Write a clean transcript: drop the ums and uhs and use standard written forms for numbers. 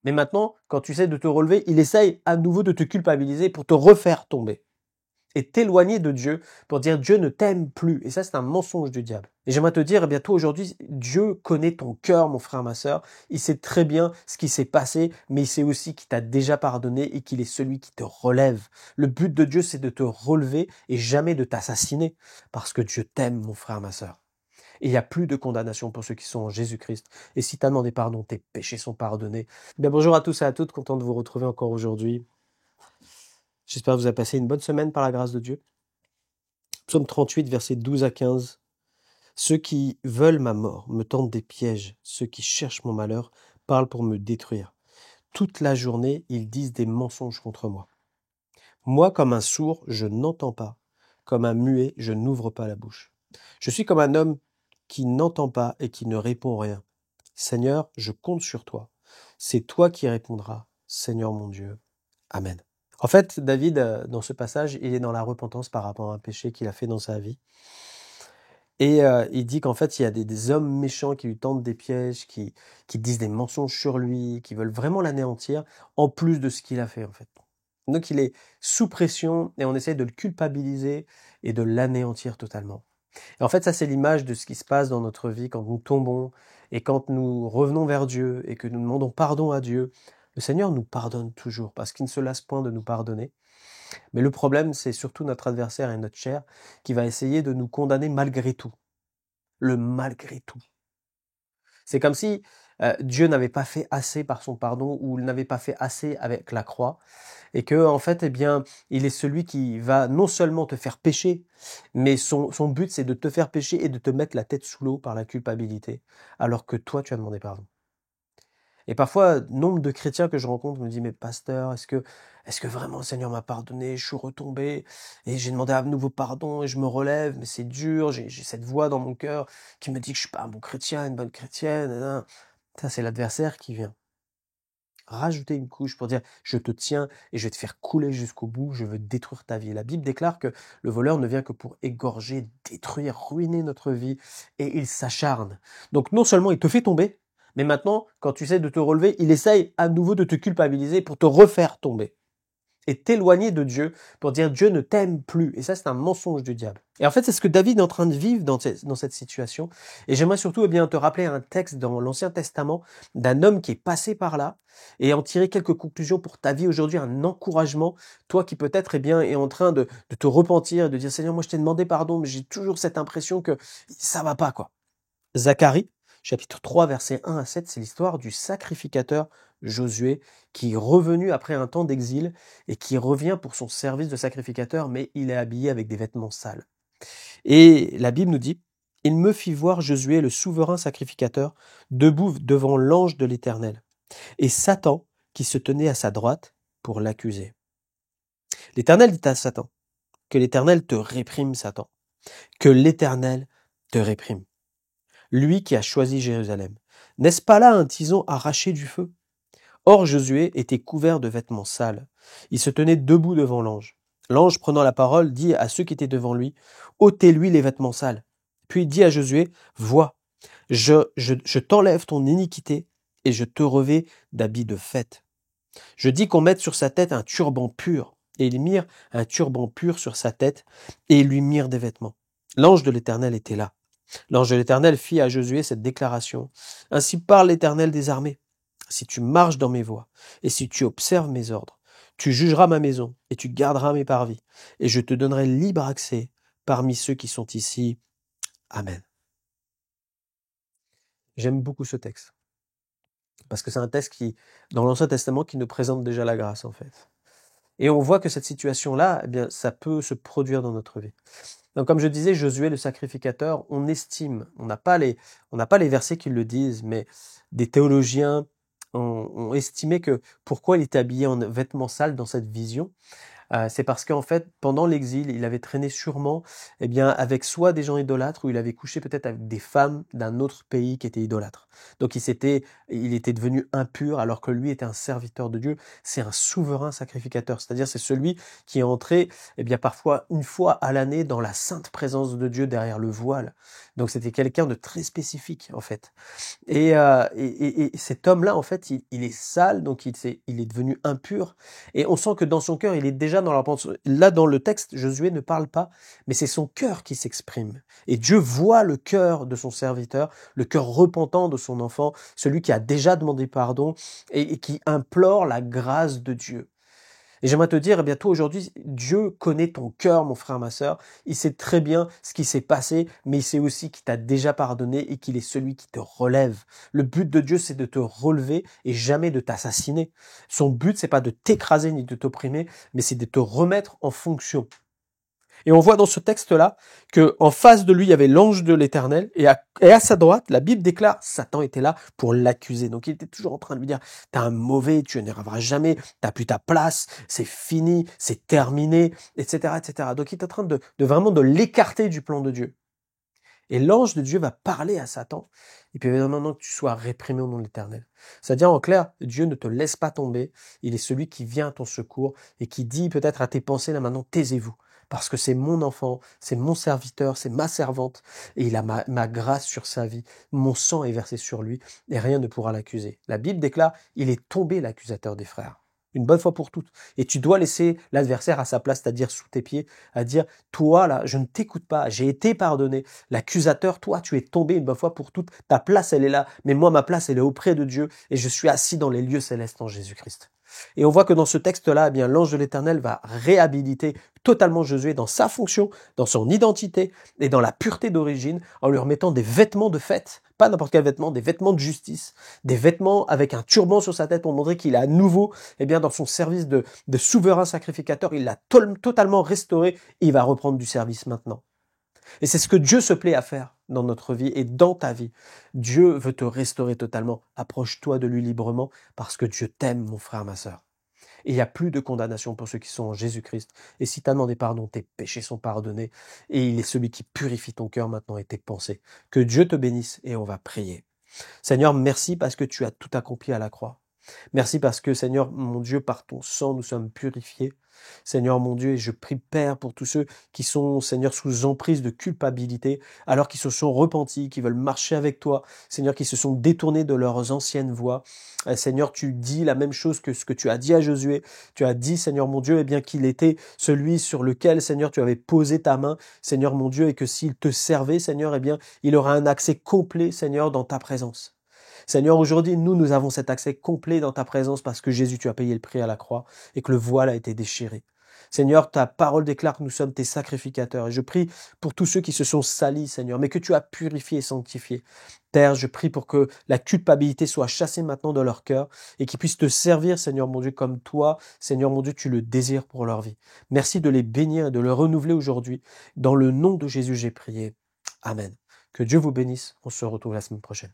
Mais maintenant, quand tu essaies de te relever, il essaye à nouveau de te culpabiliser pour te refaire tomber et t'éloigner de Dieu pour dire Dieu ne t'aime plus. Et ça, c'est un mensonge du diable. Et j'aimerais te dire, eh bien, toi aujourd'hui, Dieu connaît ton cœur, mon frère, ma sœur. Il sait très bien ce qui s'est passé, mais il sait aussi qu'il t'a déjà pardonné et qu'il est celui qui te relève. Le but de Dieu, c'est de te relever et jamais de t'assassiner parce que Dieu t'aime, mon frère, ma sœur. Et il n'y a plus de condamnation pour ceux qui sont en Jésus-Christ. Et si tu as demandé pardon, tes péchés sont pardonnés. Bien, bonjour à tous et à toutes, content de vous retrouver encore aujourd'hui. J'espère que vous avez passé une bonne semaine par la grâce de Dieu. Psaume 38, versets 12 à 15. Ceux qui veulent ma mort me tendent des pièges. Ceux qui cherchent mon malheur parlent pour me détruire. Toute la journée, ils disent des mensonges contre moi. Moi, comme un sourd, je n'entends pas. Comme un muet, je n'ouvre pas la bouche. Je suis comme un homme qui n'entend pas et qui ne répond rien. Seigneur, je compte sur toi. C'est toi qui répondras, Seigneur mon Dieu. Amen. En fait, David, dans ce passage, il est dans la repentance par rapport à un péché qu'il a fait dans sa vie. Et il dit qu'en fait, il y a des hommes méchants qui lui tendent des pièges, qui disent des mensonges sur lui, qui veulent vraiment l'anéantir, en plus de ce qu'il a fait, en fait. Donc, il est sous pression et on essaie de le culpabiliser et de l'anéantir totalement. Et en fait, ça, c'est l'image de ce qui se passe dans notre vie quand nous tombons et quand nous revenons vers Dieu et que nous demandons pardon à Dieu. Le Seigneur nous pardonne toujours parce qu'il ne se lasse point de nous pardonner. Mais le problème, c'est surtout notre adversaire et notre chair qui va essayer de nous condamner malgré tout. Le malgré tout. C'est comme si Dieu n'avait pas fait assez par son pardon ou il n'avait pas fait assez avec la croix et que en fait, eh bien, il est celui qui va non seulement te faire pécher, mais son but c'est de te faire pécher et de te mettre la tête sous l'eau par la culpabilité, alors que toi tu as demandé pardon. Et parfois, nombre de chrétiens que je rencontre me disent, mais pasteur, est-ce que vraiment le Seigneur m'a pardonné? Je suis retombé et j'ai demandé à nouveau pardon et je me relève, mais c'est dur, j'ai cette voix dans mon cœur qui me dit que je suis pas un bon chrétien, une bonne chrétienne. Nan. Ça, c'est l'adversaire qui vient rajouter une couche pour dire, je te tiens et je vais te faire couler jusqu'au bout, je veux détruire ta vie. La Bible déclare que le voleur ne vient que pour égorger, détruire, ruiner notre vie et il s'acharne. Donc non seulement il te fait tomber, mais maintenant, quand tu essaies de te relever, il essaye à nouveau de te culpabiliser pour te refaire tomber et t'éloigner de Dieu pour dire Dieu ne t'aime plus. Et ça, c'est un mensonge du diable. Et en fait, c'est ce que David est en train de vivre dans cette situation. Et j'aimerais surtout eh bien te rappeler un texte dans l'Ancien Testament d'un homme qui est passé par là et en tirer quelques conclusions pour ta vie aujourd'hui, un encouragement. Toi qui peut-être eh bien est en train de te repentir, de dire Seigneur, moi je t'ai demandé pardon, mais j'ai toujours cette impression que ça va pas quoi. Zacharie, chapitre 3, versets 1 à 7, c'est l'histoire du sacrificateur Josué qui est revenu après un temps d'exil et qui revient pour son service de sacrificateur, mais il est habillé avec des vêtements sales. Et la Bible nous dit, il me fit voir Josué, le souverain sacrificateur, debout devant l'ange de l'Éternel, et Satan qui se tenait à sa droite pour l'accuser. L'Éternel dit à Satan, que l'Éternel te réprime, Satan, que l'Éternel te réprime. Lui qui a choisi Jérusalem. N'est-ce pas là un tison arraché du feu? Or Josué était couvert de vêtements sales. Il se tenait debout devant l'ange. L'ange, prenant la parole, dit à ceux qui étaient devant lui, ôtez-lui les vêtements sales. Puis il dit à Josué, vois, je t'enlève ton iniquité et je te revais d'habits de fête. Je dis qu'on mette sur sa tête un turban pur. Et ils mirent un turban pur sur sa tête et ils lui mirent des vêtements. L'ange de l'Éternel était là. L'ange de l'Éternel fit à Josué cette déclaration. Ainsi parle l'Éternel des armées. Si tu marches dans mes voies, et si tu observes mes ordres, tu jugeras ma maison, et tu garderas mes parvis, et je te donnerai libre accès parmi ceux qui sont ici. Amen. J'aime beaucoup ce texte. Parce que c'est un texte qui, dans l'Ancien Testament, qui nous présente déjà la grâce, en fait. Et on voit que cette situation-là, eh bien, ça peut se produire dans notre vie. Donc, comme je disais, Josué, le sacrificateur, on estime, on n'a pas les versets qui le disent, mais des théologiens ont estimé que pourquoi il était habillé en vêtements sales dans cette vision, c'est parce qu'en fait, pendant l'exil, il avait traîné sûrement, eh bien, avec soit des gens idolâtres, ou il avait couché peut-être avec des femmes d'un autre pays qui étaient idolâtres. Donc il était devenu impur alors que lui était un serviteur de Dieu. C'est un souverain sacrificateur, c'est-à-dire c'est celui qui est entré, eh bien parfois une fois à l'année dans la sainte présence de Dieu derrière le voile. Donc c'était quelqu'un de très spécifique en fait. Et cet homme-là, en fait, il est sale, donc il est devenu impur. Et on sent que dans son cœur, il est déjà dans la repentance. Là, dans le texte, Josué ne parle pas, mais c'est son cœur qui s'exprime. Et Dieu voit le cœur de son serviteur, le cœur repentant de son enfant, celui qui a déjà demandé pardon et qui implore la grâce de Dieu. Et j'aimerais te dire, eh bien, toi aujourd'hui, Dieu connaît ton cœur, mon frère, ma sœur. Il sait très bien ce qui s'est passé, mais il sait aussi qu'il t'a déjà pardonné et qu'il est celui qui te relève. Le but de Dieu, c'est de te relever et jamais de t'assassiner. Son but, c'est pas de t'écraser ni de t'opprimer, mais c'est de te remettre en fonction. Et on voit dans ce texte-là que en face de lui, il y avait l'ange de l'Éternel, et à sa droite, la Bible déclare, Satan était là pour l'accuser. Donc il était toujours en train de lui dire, t'es un mauvais, tu n'y arriveras jamais, t'as plus ta place, c'est fini, c'est terminé, etc., etc. Donc il est en train de vraiment de l'écarter du plan de Dieu. Et l'ange de Dieu va parler à Satan, et puis maintenant que tu sois réprimé au nom de l'Éternel. C'est-à-dire en clair, Dieu ne te laisse pas tomber, il est celui qui vient à ton secours et qui dit peut-être à tes pensées, là maintenant, taisez-vous. Parce que c'est mon enfant, c'est mon serviteur, c'est ma servante, et il a ma grâce sur sa vie, mon sang est versé sur lui, et rien ne pourra l'accuser. La Bible déclare, il est tombé l'accusateur des frères. Une bonne fois pour toutes. Et tu dois laisser l'adversaire à sa place, c'est-à-dire sous tes pieds, à dire, toi là, je ne t'écoute pas, j'ai été pardonné. L'accusateur, toi, tu es tombé une bonne fois pour toutes, ta place, elle est là, mais moi, ma place, elle est auprès de Dieu, et je suis assis dans les lieux célestes en Jésus-Christ. Et on voit que dans ce texte-là, eh bien, l'ange de l'Éternel va réhabiliter totalement Josué dans sa fonction, dans son identité et dans la pureté d'origine, en lui remettant des vêtements de fête, pas n'importe quel vêtement, des vêtements de justice, des vêtements avec un turban sur sa tête pour montrer qu'il est à nouveau, eh bien, dans son service de souverain sacrificateur, il l'a totalement restauré et il va reprendre du service maintenant. Et c'est ce que Dieu se plaît à faire dans notre vie et dans ta vie. Dieu veut te restaurer totalement. Approche-toi de lui librement parce que Dieu t'aime, mon frère, ma sœur. Et il n'y a plus de condamnation pour ceux qui sont en Jésus-Christ. Et si tu as demandé pardon, tes péchés sont pardonnés. Et il est celui qui purifie ton cœur maintenant et tes pensées. Que Dieu te bénisse et on va prier. Seigneur, merci parce que tu as tout accompli à la croix. Merci parce que, Seigneur, mon Dieu, par ton sang, nous sommes purifiés. Seigneur, mon Dieu, et je prie, Père, pour tous ceux qui sont, Seigneur, sous emprise de culpabilité, alors qu'ils se sont repentis, qui veulent marcher avec toi, Seigneur, qui se sont détournés de leurs anciennes voies. Seigneur, tu dis la même chose que ce que tu as dit à Josué. Tu as dit, Seigneur, mon Dieu, eh bien, qu'il était celui sur lequel, Seigneur, tu avais posé ta main, Seigneur, mon Dieu, et que s'il te servait, Seigneur, eh bien, il aura un accès complet, Seigneur, dans ta présence. Seigneur, aujourd'hui, nous avons cet accès complet dans ta présence parce que Jésus, tu as payé le prix à la croix et que le voile a été déchiré. Seigneur, ta parole déclare que nous sommes tes sacrificateurs. Et je prie pour tous ceux qui se sont salis, Seigneur, mais que tu as purifié et sanctifié. Père, je prie pour que la culpabilité soit chassée maintenant de leur cœur et qu'ils puissent te servir, Seigneur mon Dieu, comme toi, Seigneur mon Dieu, tu le désires pour leur vie. Merci de les bénir et de le renouveler aujourd'hui. Dans le nom de Jésus, j'ai prié. Amen. Que Dieu vous bénisse. On se retrouve la semaine prochaine.